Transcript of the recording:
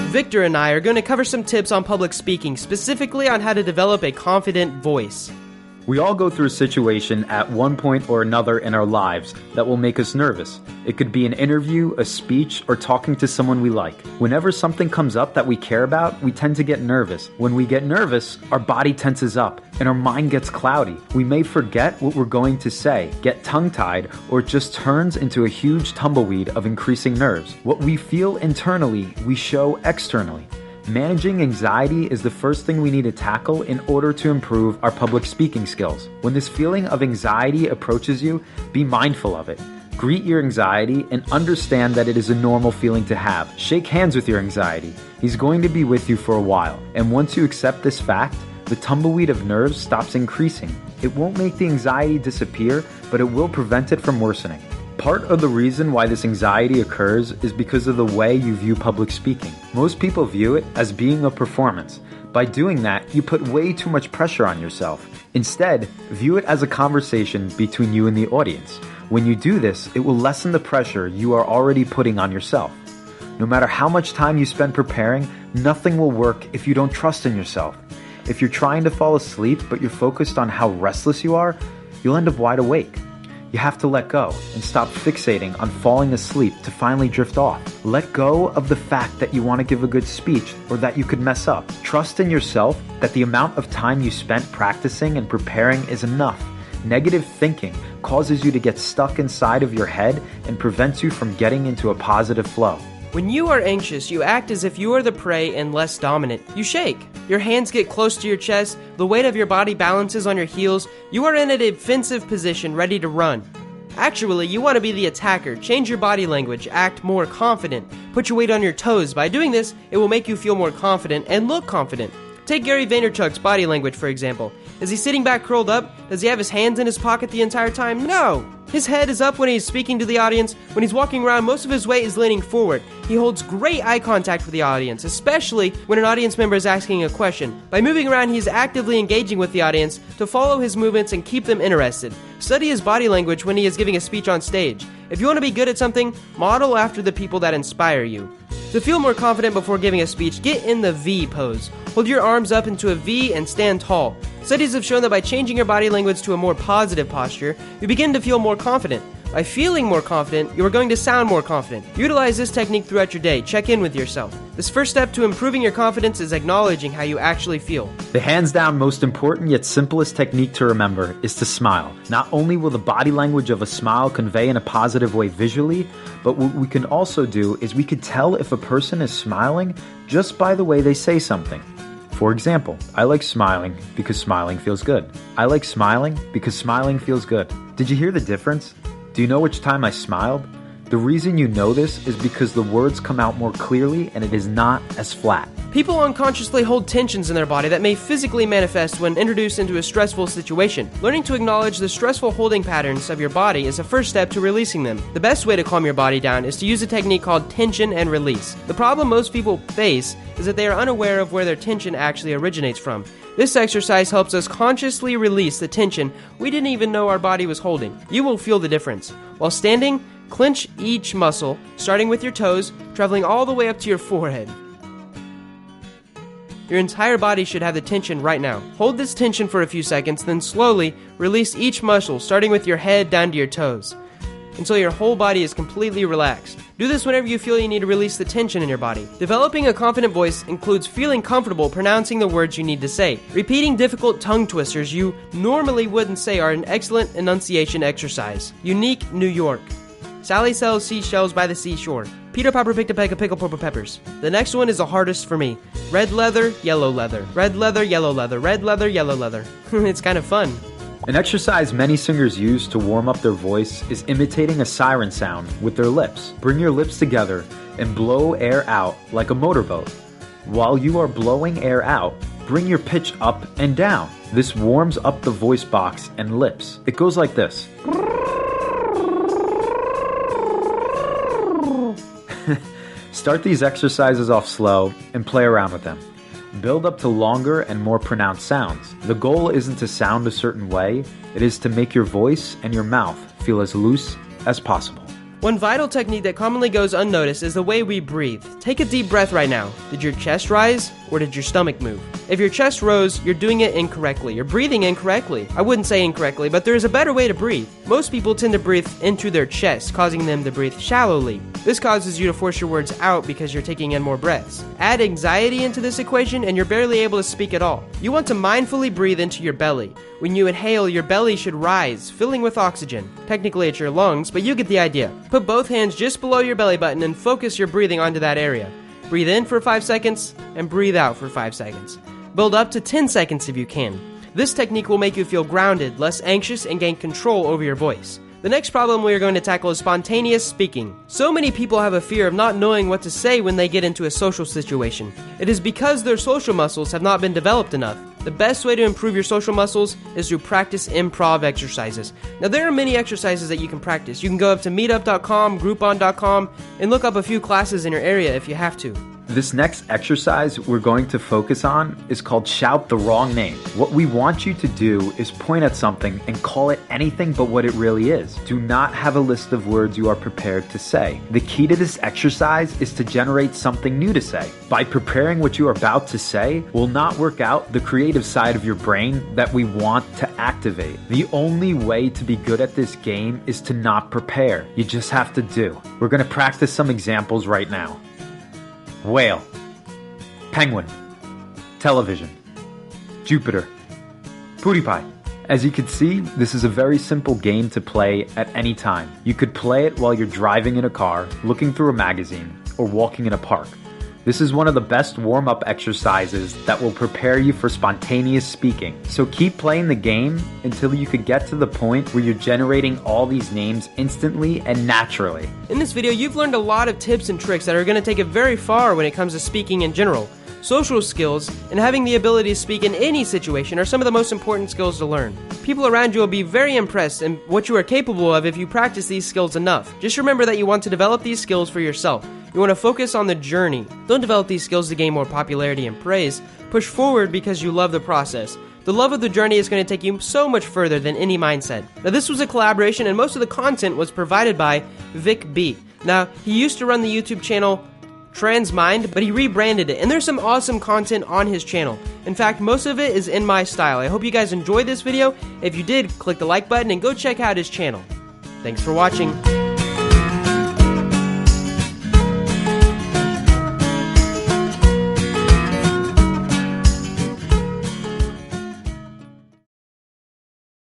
Victor and I are going to cover some tips on public speaking, specifically on how to develop a confident voice. We all go through a situation at one point or another in our lives that will make us nervous. It could be an interview, a speech, or talking to someone we like. Whenever something comes up that we care about, we tend to get nervous. When we get nervous, our body tenses up and our mind gets cloudy. We may forget what we're going to say, get tongue-tied, or it just turns into a huge tumbleweed of increasing nerves. What we feel internally, we show externally. Managing anxiety is the first thing we need to tackle in order to improve our public speaking skills. When this feeling of anxiety approaches you, be mindful of it. Greet your anxiety and understand that it is a normal feeling to have. Shake hands with your anxiety. He's going to be with you for a while. And once you accept this fact, the tumbleweed of nerves stops increasing. It won't make the anxiety disappear, but it will prevent it from worsening. Part of the reason why this anxiety occurs is because of the way you view public speaking. Most people view it as being a performance. By doing that, you put way too much pressure on yourself. Instead, view it as a conversation between you and the audience. When you do this, it will lessen the pressure you are already putting on yourself. No matter how much time you spend preparing, nothing will work if you don't trust in yourself. If you're trying to fall asleep but you're focused on how restless you are, you'll end up wide awake. You have to let go and stop fixating on falling asleep to finally drift off. Let go of the fact that you want to give a good speech or that you could mess up. Trust in yourself that the amount of time you spent practicing and preparing is enough. Negative thinking causes you to get stuck inside of your head and prevents you from getting into a positive flow. When you are anxious, you act as if you are the prey and less dominant. You shake. Your hands get close to your chest, the weight of your body balances on your heels, you are in a defensive position ready to run. Actually, you want to be the attacker. Change your body language, act more confident. Put your weight on your toes. By doing this, it will make you feel more confident and look confident. Take Gary Vaynerchuk's body language, for example. Is he sitting back curled up? Does he have his hands in his pocket the entire time? No! His head is up when he's speaking to the audience. When he's walking around, most of his weight is leaning forward. He holds great eye contact with the audience, especially when an audience member is asking a question. By moving around, he's actively engaging with the audience to follow his movements and keep them interested. Study his body language when he is giving a speech on stage. If you want to be good at something, model after the people that inspire you. To feel more confident before giving a speech, get in the V pose. Hold your arms up into a V and stand tall. Studies have shown that by changing your body language to a more positive posture, you begin to feel more confident. By feeling more confident, you are going to sound more confident. Utilize this technique throughout your day. Check in with yourself. This first step to improving your confidence is acknowledging how you actually feel. The hands down most important yet simplest technique to remember is to smile. Not only will the body language of a smile convey in a positive way visually, but what we can also do is we could tell if a person is smiling just by the way they say something. For example, I like smiling because smiling feels good. I like smiling because smiling feels good. Did you hear the difference? Do you know which time I smiled? The reason you know this is because the words come out more clearly and it is not as flat. People unconsciously hold tensions in their body that may physically manifest when introduced into a stressful situation. Learning to acknowledge the stressful holding patterns of your body is a first step to releasing them. The best way to calm your body down is to use a technique called tension and release. The problem most people face is that they are unaware of where their tension actually originates from. This exercise helps us consciously release the tension we didn't even know our body was holding. You will feel the difference. While standing, clench each muscle, starting with your toes, traveling all the way up to your forehead. Your entire body should have the tension right now. Hold this tension for a few seconds, then slowly release each muscle, starting with your head down to your toes, until your whole body is completely relaxed. Do this whenever you feel you need to release the tension in your body. Developing a confident voice includes feeling comfortable pronouncing the words you need to say. Repeating difficult tongue twisters you normally wouldn't say are an excellent enunciation exercise. Unique, New York. Sally sells seashells by the seashore. Peter Piper picked a peck of pickled purple peppers. The next one is the hardest for me. Red leather, yellow leather. Red leather, yellow leather. Red leather, yellow leather. It's kind of fun. An exercise many singers use to warm up their voice is imitating a siren sound with their lips. Bring your lips together and blow air out like a motorboat. While you are blowing air out, bring your pitch up and down. This warms up the voice box and lips. It goes like this. Start these exercises off slow and play around with them. Build up to longer and more pronounced sounds. The goal isn't to sound a certain way, it is to make your voice and your mouth feel as loose as possible. One vital technique that commonly goes unnoticed is the way we breathe. Take a deep breath right now. Did your chest rise or did your stomach move? If your chest rose, you're doing it incorrectly. You're breathing incorrectly. I wouldn't say incorrectly, but there is a better way to breathe. Most people tend to breathe into their chest, causing them to breathe shallowly. This causes you to force your words out because you're taking in more breaths. Add anxiety into this equation and you're barely able to speak at all. You want to mindfully breathe into your belly. When you inhale, your belly should rise, filling with oxygen. Technically it's your lungs, but you get the idea. Put both hands just below your belly button and focus your breathing onto that area. Breathe in for 5 seconds and breathe out for 5 seconds. Build up to 10 seconds if you can. This technique will make you feel grounded, less anxious, and gain control over your voice. The next problem we are going to tackle is spontaneous speaking. So many people have a fear of not knowing what to say when they get into a social situation. It is because their social muscles have not been developed enough. The best way to improve your social muscles is to practice improv exercises. Now there are many exercises that you can practice. You can go up to meetup.com, groupon.com, and look up a few classes in your area if you have to. This next exercise we're going to focus on is called Shout the Wrong Name. What we want you to do is point at something and call it anything but what it really is. Do not have a list of words you are prepared to say. The key to this exercise is to generate something new to say. By preparing what you are about to say will not work out the creative side of your brain that we want to activate. The only way to be good at this game is to not prepare. You just have to do. We're going to practice some examples right now. Whale, penguin, television, Jupiter, Pootie Pie. As you can see, this is a very simple game to play at any time. You could play it while you're driving in a car, looking through a magazine, or walking in a park. This is one of the best warm-up exercises that will prepare you for spontaneous speaking. So keep playing the game until you could get to the point where you're generating all these names instantly and naturally. In this video, you've learned a lot of tips and tricks that are going to take it very far when it comes to speaking in general. Social skills and having the ability to speak in any situation are some of the most important skills to learn. People around you will be very impressed in what you are capable of if you practice these skills enough. Just remember that you want to develop these skills for yourself. You want to focus on the journey. Don't develop these skills to gain more popularity and praise. Push forward because you love the process. The love of the journey is going to take you so much further than any mindset. Now this was a collaboration and most of the content was provided by Vic Be. Now he used to run the YouTube channel Transmind, but he rebranded it, and there's some awesome content on his channel. In fact, most of it is in my style. I hope you guys enjoyed this video. If you did, click the like button and go check out his channel. Thanks for watching.